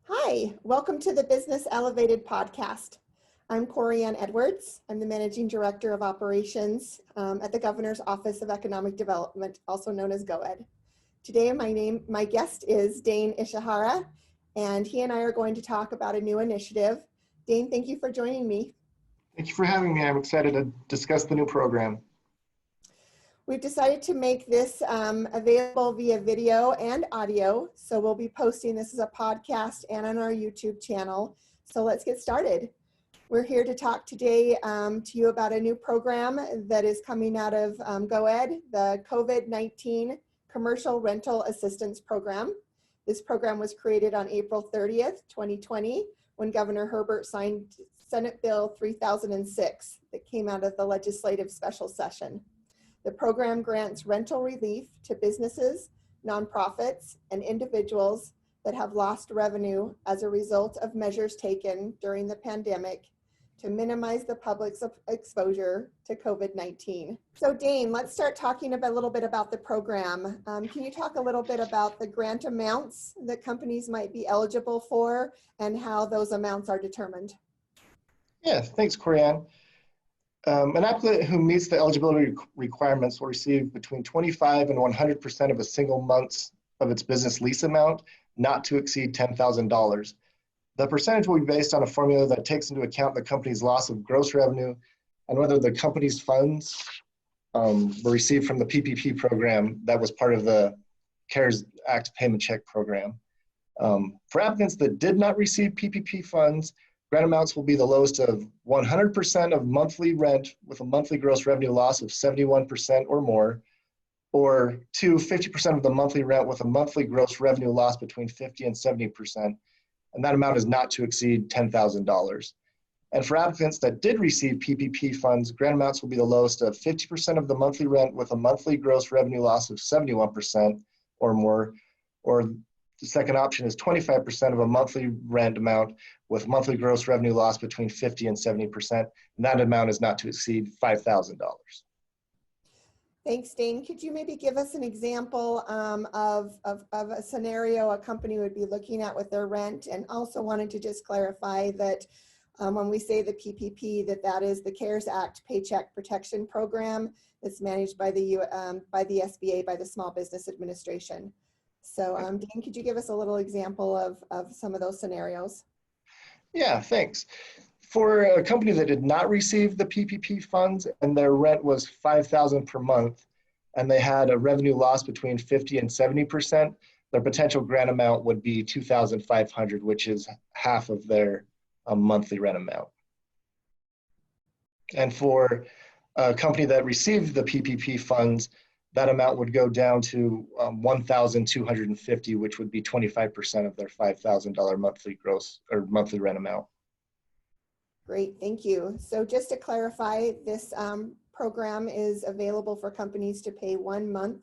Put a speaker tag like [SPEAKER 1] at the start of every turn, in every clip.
[SPEAKER 1] Hi, welcome to the Business Elevated podcast. I'm Corianne Edwards. I'm the Managing Director of Operations at the Governor's Office of Economic Development, also known as GOED. Today, my guest is Dane Ishihara, and he and I are going to talk about a new initiative. Dane, thank you for joining me.
[SPEAKER 2] Thank you for having me. I'm excited to discuss the new program.
[SPEAKER 1] We've decided to make this available via video and audio, so we'll be posting this as a podcast and on our YouTube channel. So let's get started. We're here to talk today to you about a new program that is coming out of GOED, the COVID-19 Commercial Rental Assistance Program. This program was created on April 30th, 2020, when Governor Herbert signed Senate Bill 3006 that came out of the legislative special session. The program grants rental relief to businesses, nonprofits, and individuals that have lost revenue as a result of measures taken during the pandemic to minimize the public's exposure to COVID-19. So Dane, let's start talking a little bit about the program. Can you talk a little bit about the grant amounts that companies might be eligible for and how those amounts are determined?
[SPEAKER 2] Yeah, thanks, Corianne. An applicant who meets the eligibility requirements will receive between 25 and 100% of a single month's of its business lease amount, not to exceed $10,000. The percentage will be based on a formula that takes into account the company's loss of gross revenue and whether the company's funds were received from the PPP program that was part of the CARES Act payment check program. For applicants that did not receive PPP funds, grant amounts will be the lowest of 100% of monthly rent with a monthly gross revenue loss of 71% or more, or 50% of the monthly rent with a monthly gross revenue loss between 50 and 70%, and that amount is not to exceed $10,000. And for applicants that did receive PPP funds, grant amounts will be the lowest of 50% of the monthly rent with a monthly gross revenue loss of 71% or more, or the second option is 25% of a monthly rent amount with monthly gross revenue loss between 50 and 70%, and that amount is not to exceed $5,000.
[SPEAKER 1] Thanks, Dane. Could you maybe give us an example of a scenario a company would be looking at with their rent? And also wanted to just clarify that when we say the PPP, that is the CARES Act Paycheck Protection Program that's managed by the SBA, by the Small Business Administration. So Dane, could you give us a little example of some of those scenarios?
[SPEAKER 2] Yeah, thanks. For a company that did not receive the PPP funds and their rent was $5,000 per month, and they had a revenue loss between 50 and 70%, their potential grant amount would be $2,500, which is half of their monthly rent amount. And for a company that received the PPP funds, that amount would go down to $1,250, which would be 25% of their $5,000 monthly gross or monthly rent amount.
[SPEAKER 1] Great, thank you. So just to clarify, this program is available for companies to pay 1 month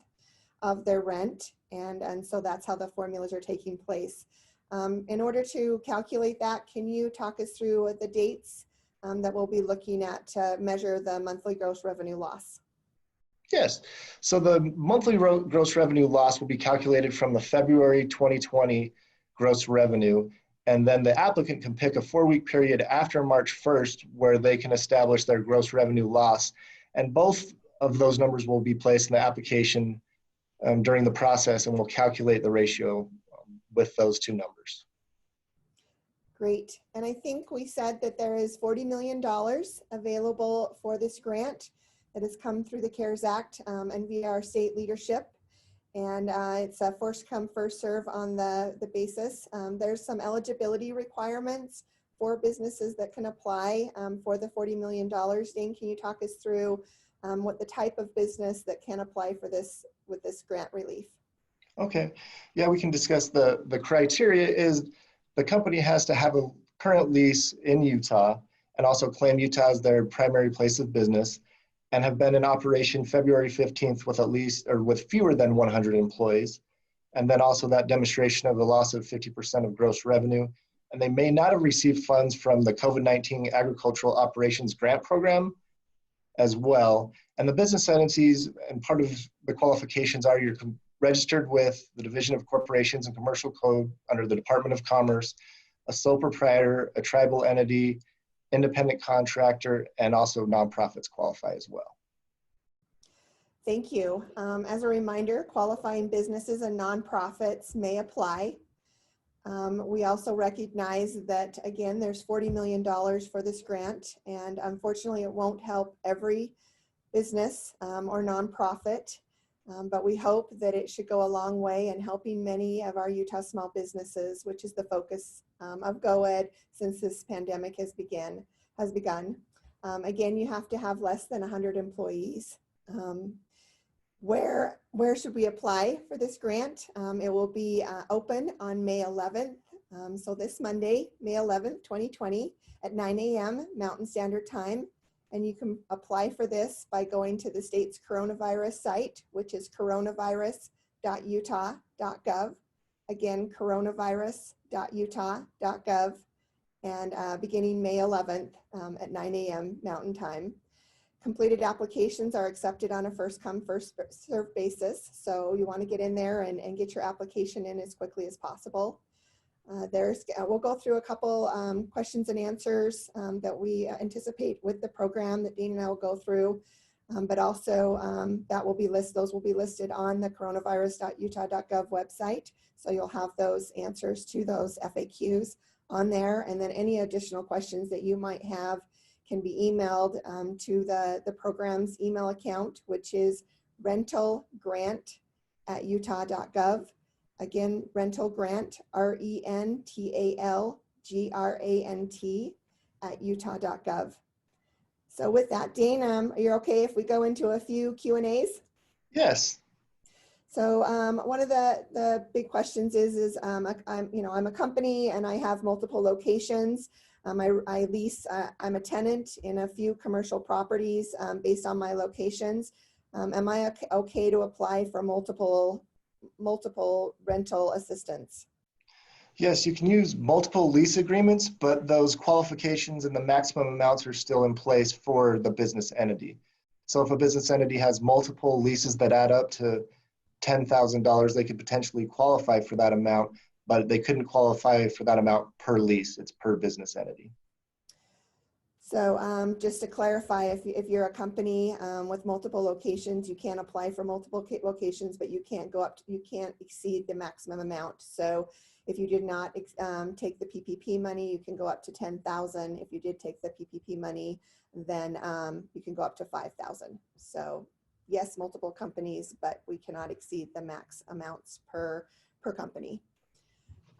[SPEAKER 1] of their rent, and so that's how the formulas are taking place. In order to calculate that, can you talk us through the dates that we'll be looking at to measure the monthly gross revenue loss?
[SPEAKER 2] Yes, so the monthly gross revenue loss will be calculated from the February 2020 gross revenue, and then the applicant can pick a 4-week period after March 1st where they can establish their gross revenue loss, and both of those numbers will be placed in the application during the process, and we'll calculate the ratio with those two numbers.
[SPEAKER 1] Great, and I think we said that there is $40 million available for this grant that has come through the CARES Act and via our state leadership. And it's a first come, first serve on the basis. There's some eligibility requirements for businesses that can apply for the $40 million. Dane, can you talk us through what the type of business that can apply for this with this grant relief?
[SPEAKER 2] Okay, yeah, we can discuss the criteria. Is the company has to have a current lease in Utah and also claim Utah as their primary place of business, and have been in operation February 15th with at least, or with fewer than 100 employees. And then also that demonstration of the loss of 50% of gross revenue. And they may not have received funds from the COVID-19 Agricultural Operations Grant Program as well. And the business entities, and part of the qualifications are you're registered with the Division of Corporations and Commercial Code under the Department of Commerce, a sole proprietor, a tribal entity, independent contractor, and also nonprofits qualify as well.
[SPEAKER 1] Thank you. As a reminder, qualifying businesses and nonprofits may apply. We also recognize that, again, there's $40 million for this grant, and unfortunately it won't help every business or nonprofit, but we hope that it should go a long way in helping many of our Utah small businesses, which is the focus of GoEd since this pandemic has begun. Again, you have to have less than 100 employees. Where should we apply for this grant? It will be open on May 11th. So this Monday, May 11th, 2020 at 9 a.m. Mountain Standard Time. And you can apply for this by going to the state's coronavirus site, which is coronavirus.utah.gov. Again, coronavirus.utah.gov, and beginning May 11th at 9 a.m. Mountain Time. Completed applications are accepted on a first come, first served basis. So you want to get in there and get your application in as quickly as possible. We'll go through a couple questions and answers that we anticipate with the program that Dean and I will go through, but also those will be listed on the coronavirus.utah.gov website. So you'll have those answers to those FAQs on there, and then any additional questions that you might have can be emailed to the program's email account, which is rentalgrant@utah.gov. Again, rentalgrant, rentalgrant@utah.gov. So with that, Dane, are you okay if we go into a few Q&As?
[SPEAKER 2] Yes.
[SPEAKER 1] So one of the big questions is I'm a company and I have multiple locations. I lease, I'm a tenant in a few commercial properties based on my locations. Am I okay to apply for multiple rental assistance?
[SPEAKER 2] Yes, you can use multiple lease agreements, but those qualifications and the maximum amounts are still in place for the business entity. So if a business entity has multiple leases that add up to $10,000, they could potentially qualify for that amount, but they couldn't qualify for that amount per lease. It's per business entity.
[SPEAKER 1] So just to clarify, if you're a company with multiple locations, you can apply for multiple locations, but you can't you can't exceed the maximum amount. So if you did not take the PPP money, you can go up to 10,000. If you did take the PPP money, then you can go up to 5,000. So yes, multiple companies, but we cannot exceed the max amounts per company.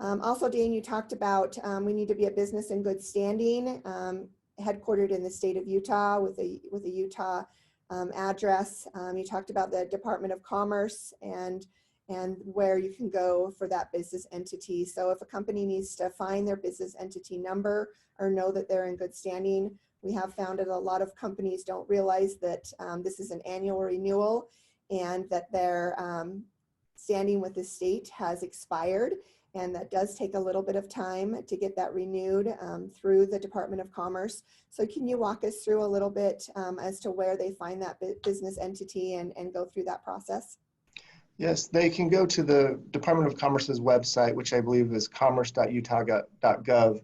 [SPEAKER 1] Also, Dan, you talked about we need to be a business in good standing, headquartered in the state of Utah with a Utah address. You talked about the Department of Commerce and where you can go for that business entity. So if a company needs to find their business entity number or know that they're in good standing, we have found that a lot of companies don't realize that this is an annual renewal and that their standing with the state has expired. And that does take a little bit of time to get that renewed through the Department of Commerce. So can you walk us through a little bit as to where they find that business entity and go through that process?
[SPEAKER 2] Yes, they can go to the Department of Commerce's website, which I believe is commerce.utah.gov,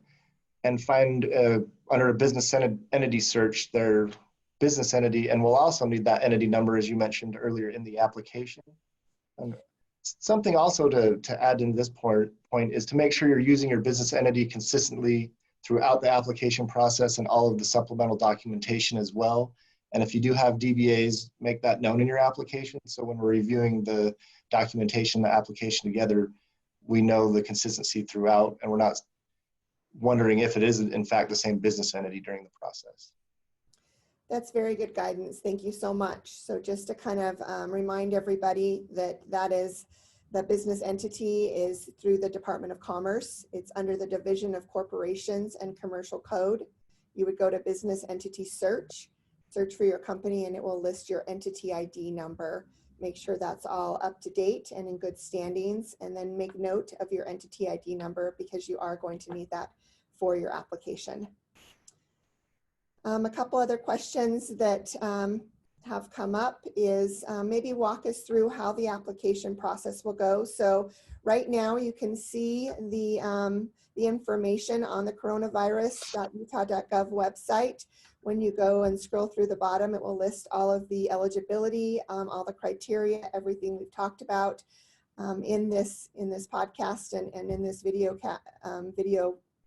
[SPEAKER 2] and find under a business entity search their business entity, and we'll also need that entity number, as you mentioned earlier, in the application. Something also to add in this point is to make sure you're using your business entity consistently throughout the application process and all of the supplemental documentation as well. And if you do have DBAs, make that known in your application. So when we're reviewing the documentation, the application together, we know the consistency throughout, and we're not wondering if it is in fact the same business entity during the process.
[SPEAKER 1] That's very good guidance. Thank you so much. So just to kind of remind everybody that the business entity is through the Department of Commerce. It's under the Division of Corporations and Commercial Code. You would go to Business Entity Search for your company, and it will list your entity ID number. Make sure that's all up to date and in good standings, and then make note of your entity ID number because you are going to need that for your application. A couple other questions that have come up is maybe walk us through how the application process will go. So right now you can see the information on the coronavirus.utah.gov website. When you go and scroll through the bottom, it will list all of the eligibility, all the criteria, everything we've talked about in this podcast and in this video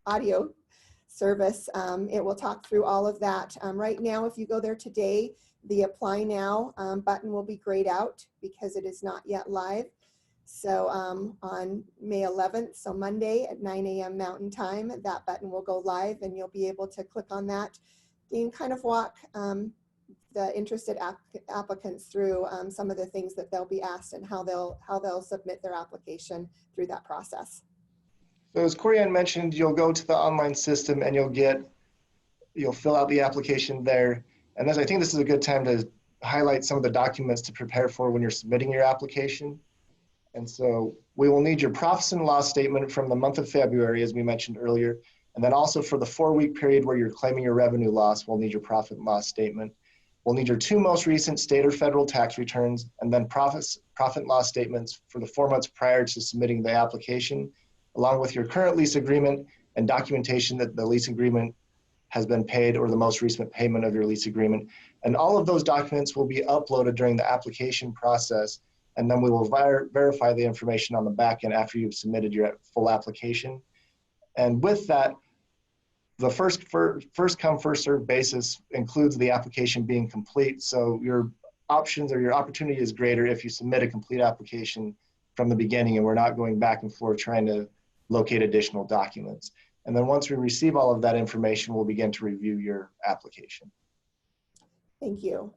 [SPEAKER 1] audio service. It will talk through all of that. Right now, if you go there today, the Apply Now button will be grayed out because it is not yet live. So on May 11th, so Monday at 9 a.m. Mountain Time, that button will go live and you'll be able to click on that and kind of walk the interested applicants through some of the things that they'll be asked and how they'll submit their application through that process.
[SPEAKER 2] So as Corianne mentioned, you'll go to the online system and you'll fill out the application there. And I think this is a good time to highlight some of the documents to prepare for when you're submitting your application. And so we will need your profits and loss statement from the month of February, as we mentioned earlier. And then also for the 4-week period where you're claiming your revenue loss, we'll need your profit and loss statement. We'll need your 2 most recent state or federal tax returns, and then profit and loss statements for the 4 months prior to submitting the application, along with your current lease agreement and documentation that the lease agreement has been paid or the most recent payment of your lease agreement. And all of those documents will be uploaded during the application process, and then we will verify the information on the back end after you've submitted your full application. And with that, the first come, first served basis includes the application being complete. So your options or your opportunity is greater if you submit a complete application from the beginning and we're not going back and forth trying to locate additional documents. And then once we receive all of that information, we'll begin to review your application.
[SPEAKER 1] Thank you.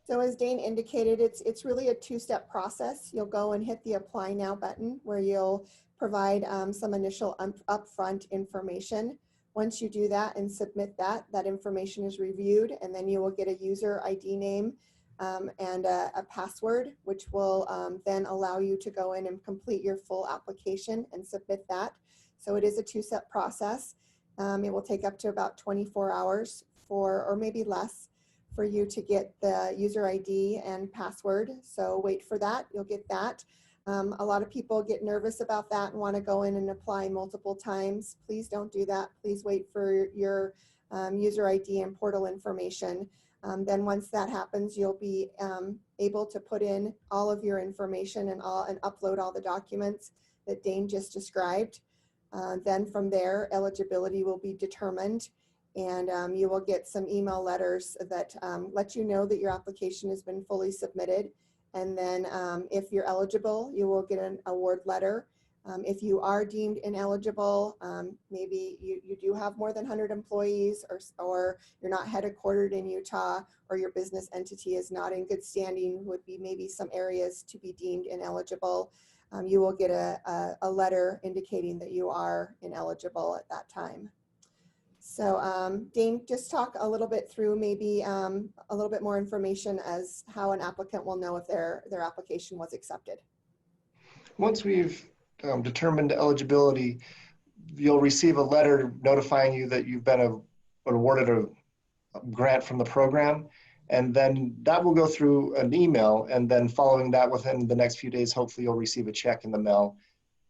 [SPEAKER 1] So as Dane indicated, it's really a 2-step process. You'll go and hit the Apply Now button where you'll provide some initial upfront information. Once you do that and submit that information is reviewed, and then you will get a user ID name and a password, which will then allow you to go in and complete your full application and submit that. So it is a 2-step process. It will take up to about 24 hours or maybe less for you to get the user ID and password. So wait for that, you'll get that. A lot of people get nervous about that and want to go in and apply multiple times. Please don't do that. Please wait for your user ID and portal information. Then once that happens, you'll be able to put in all of your information and upload all the documents that Dane just described. Then from there, eligibility will be determined, and you will get some email letters that let you know that your application has been fully submitted. And then if you're eligible, you will get an award letter. If you are deemed ineligible, maybe you do have more than 100 employees, or you're not headquartered in Utah, or your business entity is not in good standing, would be maybe some areas to be deemed ineligible. You will get a letter indicating that you are ineligible at that time. So Dane, just talk a little bit through maybe a little bit more information as how an applicant will know if their application was accepted.
[SPEAKER 2] Once we've determined eligibility, you'll receive a letter notifying you that you've been awarded a grant from the program, and then that will go through an email, and then following that within the next few days, hopefully you'll receive a check in the mail.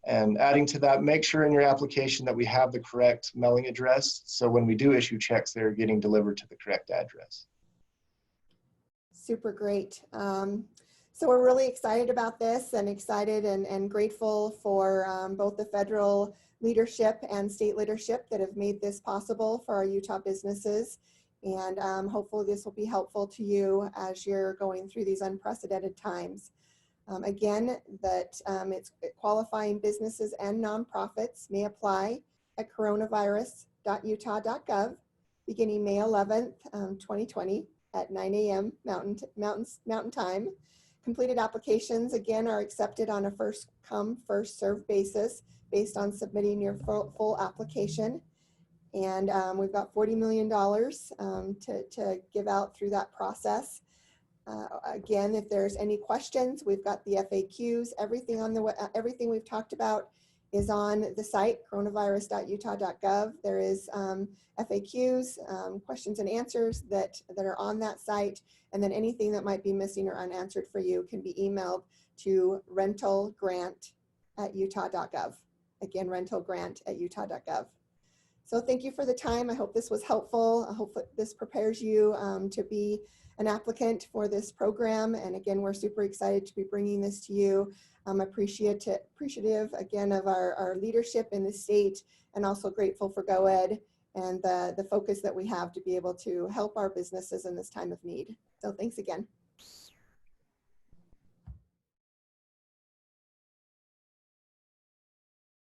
[SPEAKER 2] And adding to that, make sure in your application that we have the correct mailing address, so when we do issue checks, they're getting delivered to the correct address.
[SPEAKER 1] Super great. So we're really excited about this, and excited and grateful for both the federal leadership and state leadership that have made this possible for our Utah businesses. And hopefully this will be helpful to you as you're going through these unprecedented times. Again, that it's qualifying businesses and nonprofits may apply at coronavirus.utah.gov beginning May 11th, 2020 at 9 a.m. Mountain Time. Completed applications, again, are accepted on a first come, first served basis based on submitting your full application. And we've got $40 million to give out through that process. Again, if there's any questions, we've got the FAQs, everything we've talked about is on the site, coronavirus.utah.gov. There is FAQs, questions and answers that are on that site. And then anything that might be missing or unanswered for you can be emailed to rentalgrant@utah.gov. Again, rentalgrant@utah.gov. So thank you for the time. I hope this was helpful. I hope that this prepares you to be an applicant for this program. And again, we're super excited to be bringing this to you. I'm appreciative again of our leadership in the state, and also grateful for GoEd and the focus that we have to be able to help our businesses in this time of need. So thanks again.